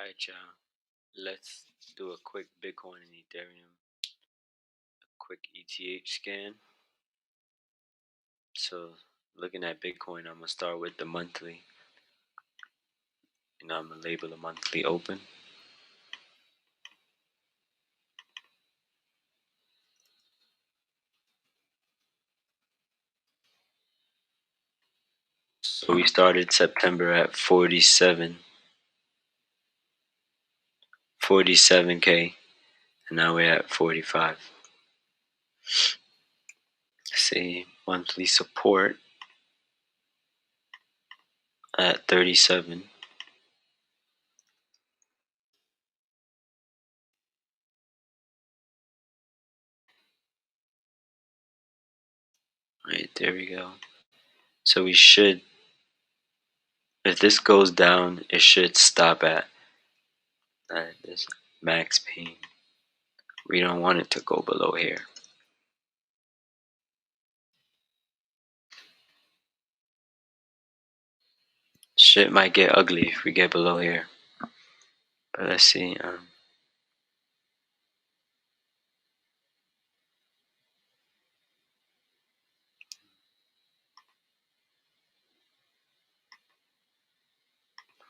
Alright, y'all. Let's do a quick Bitcoin and Ethereum, a quick ETH scan. So, looking at Bitcoin, I'm gonna start with the monthly. I'm gonna label the monthly open. So we started September at 47K, and now we're at 45. See, monthly support at 37. Right, there we go. So we should, if this goes down, it should stop at this max pain. We don't want it to go below here. Shit might get ugly if we get below here. But let's see.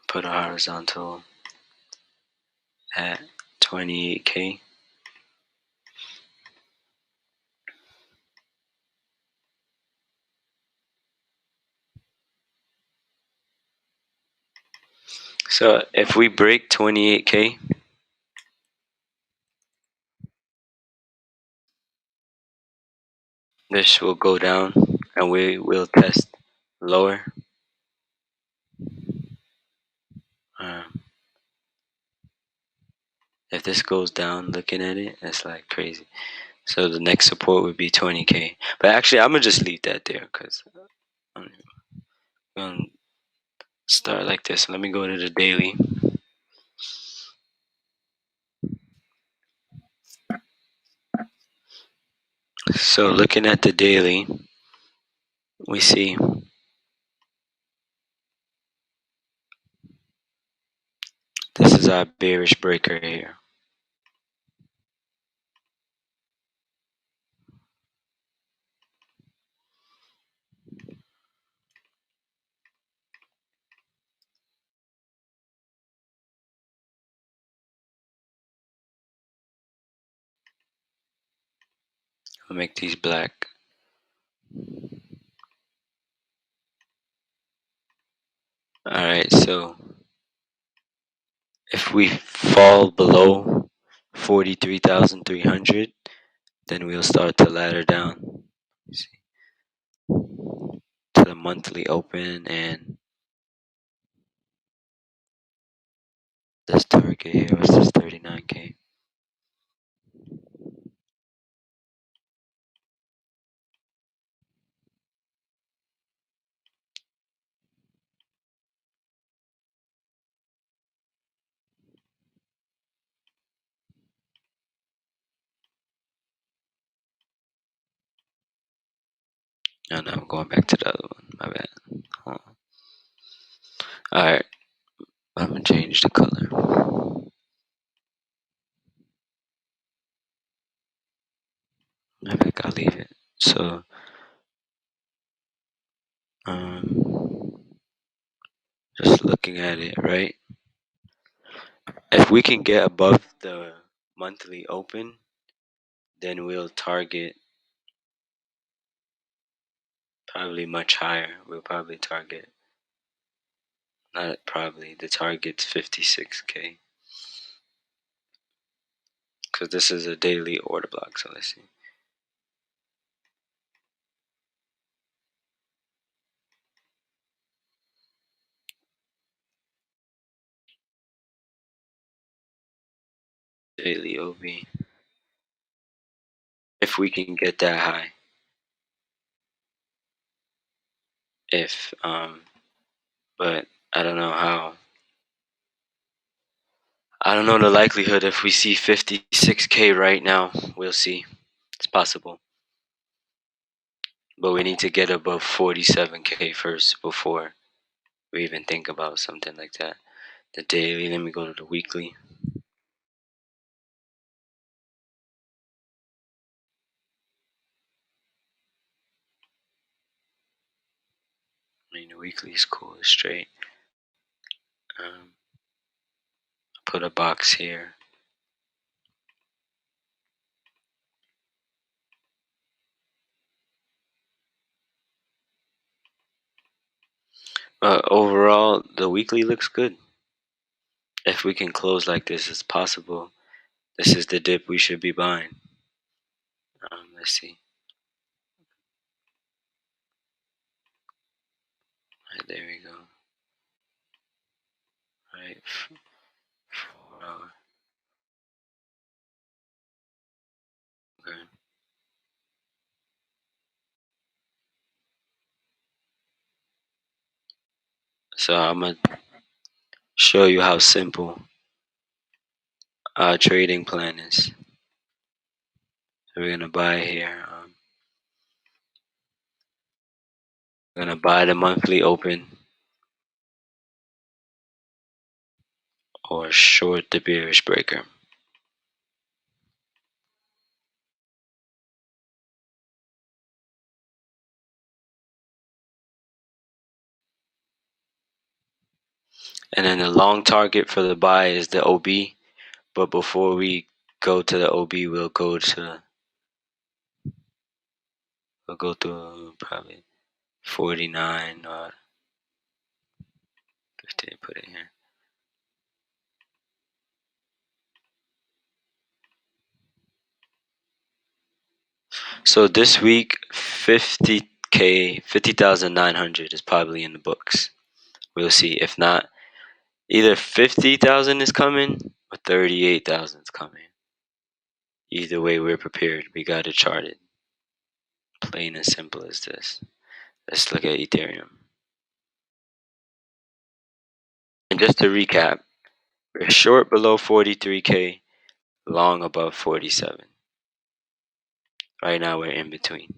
Put a horizontal at 28K. So if we break 28K, this will go down and we will test lower. If this goes down, looking at it, it's like crazy. So the next support would be 20K. But actually, I'm gonna just leave that there because I'm gonna start like this. Let me go to the daily. So looking at the daily, we see this is our bearish breaker here. I'll make these black. Alright, so if we fall below 43,300, then we'll start to ladder down. See, to the monthly open and this target here was this 39K. Oh no, I'm going back to the other one. My bad. Alright, I'm gonna change the color. I think I'll leave it. So, just looking at it, right? If we can get above the monthly open, then we'll target probably much higher. We'll probably target, not probably, the target's 56K. Because this is a daily order block, so let's see. Daily OB. If we can get that high. But I don't know how. I don't know the likelihood. If we see 56K right now, we'll see. It's possible. But we need to get above 47K first before we even think about something like that. the daily. Let me go to the weekly. I mean, the weekly is cool, it's straight. Put a box here. Overall, the weekly looks good. If we can close like this, it's possible. This is the dip we should be buying. Let's see. Right, there we go. Right, 4 hour. Okay. So I'm gonna show you how simple our trading plan is. So we're gonna buy here. We're gonna buy the monthly open or short the bearish breaker. And then the long target for the buy is the OB. But before we go to the OB, we'll go to probably 49 or 50. Put it here. So this week, 50K, 50,900 is probably in the books. We'll see. If not, either 50,000 is coming or 38,000 is coming. Either way, we're prepared. We got it charted. Plain and simple as this. Let's look at Ethereum. And just to recap, we're short below 43K, long above 47. Right now, we're in between.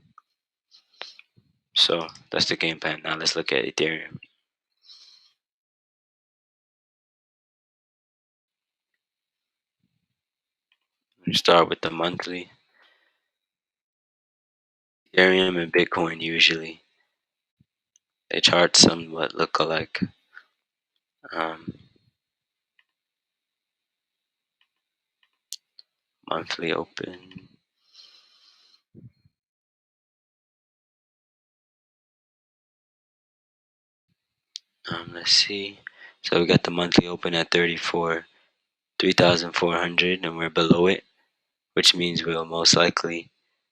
So that's the game plan. Now let's look at Ethereum. We start with the monthly. Ethereum and Bitcoin usually they chart somewhat look alike. Monthly open. Let's see. So we got the monthly open at 3,400, and we're below it, which means we'll most likely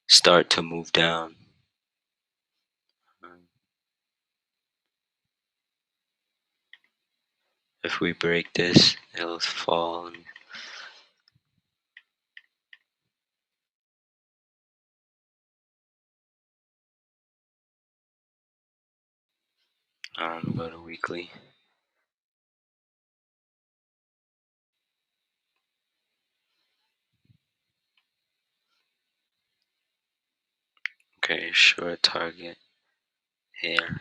start to move down. If we break this, it'll fall. Go to weekly. Okay, short target here.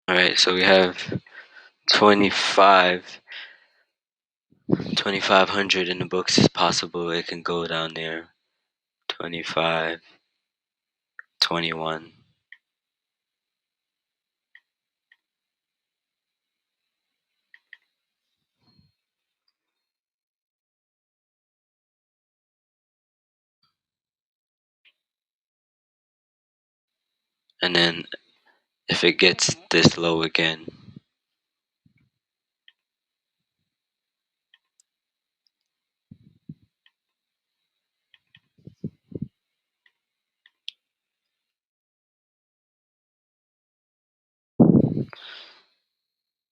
Alright, so we have 2,500 in the books. It's possible it can go down there. 25, 21. And then if it gets this low again,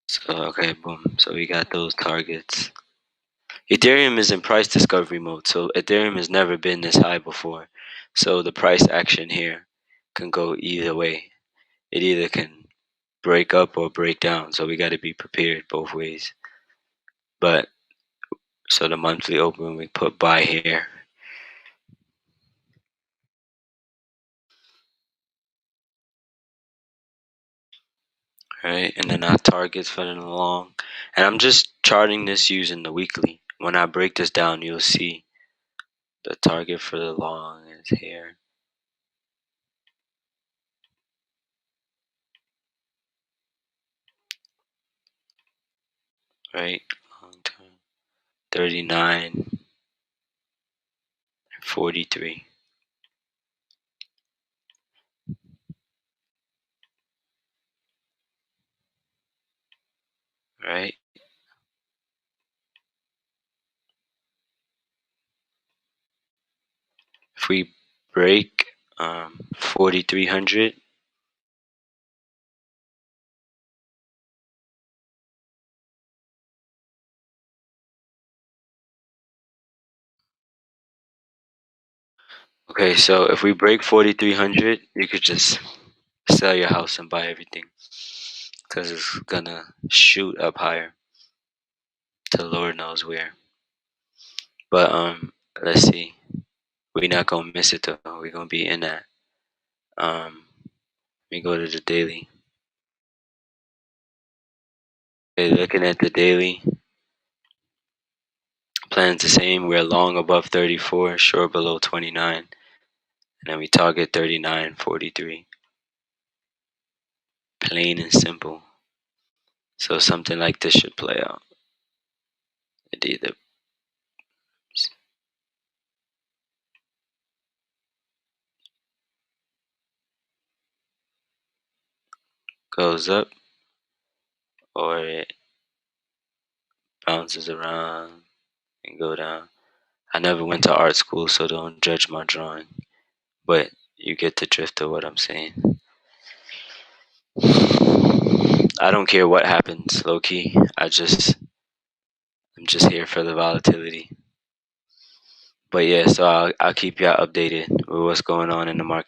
so okay, boom. So we got those targets. Ethereum is in price discovery mode, so Ethereum has never been this high before. So the price action here can go either way. It either can break up or break down. So we got to be prepared both ways. But so the monthly open, we put buy here. Right, and then our targets for the long. And I'm just charting this using the weekly. When I break this down, you'll see the target for the long is here. Right, long term. 39, 43. Right. If we break 4,300, okay, so if we break 4,300, you could just sell your house and buy everything because it's gonna shoot up higher to Lord knows where. But let's see. We're not gonna miss it though. We're gonna be in that. Let me go to the daily. Okay, looking at the daily, plan's the same. We're long above 34, short below 29, and then we target 39.43. Plain and simple. So something like this should play out. It either goes up or it bounces around and go down. I never went to art school, so don't judge my drawing. But you get the drift of what I'm saying. I don't care what happens, low key. I'm just here for the volatility. But yeah, so I'll keep y'all updated with what's going on in the market.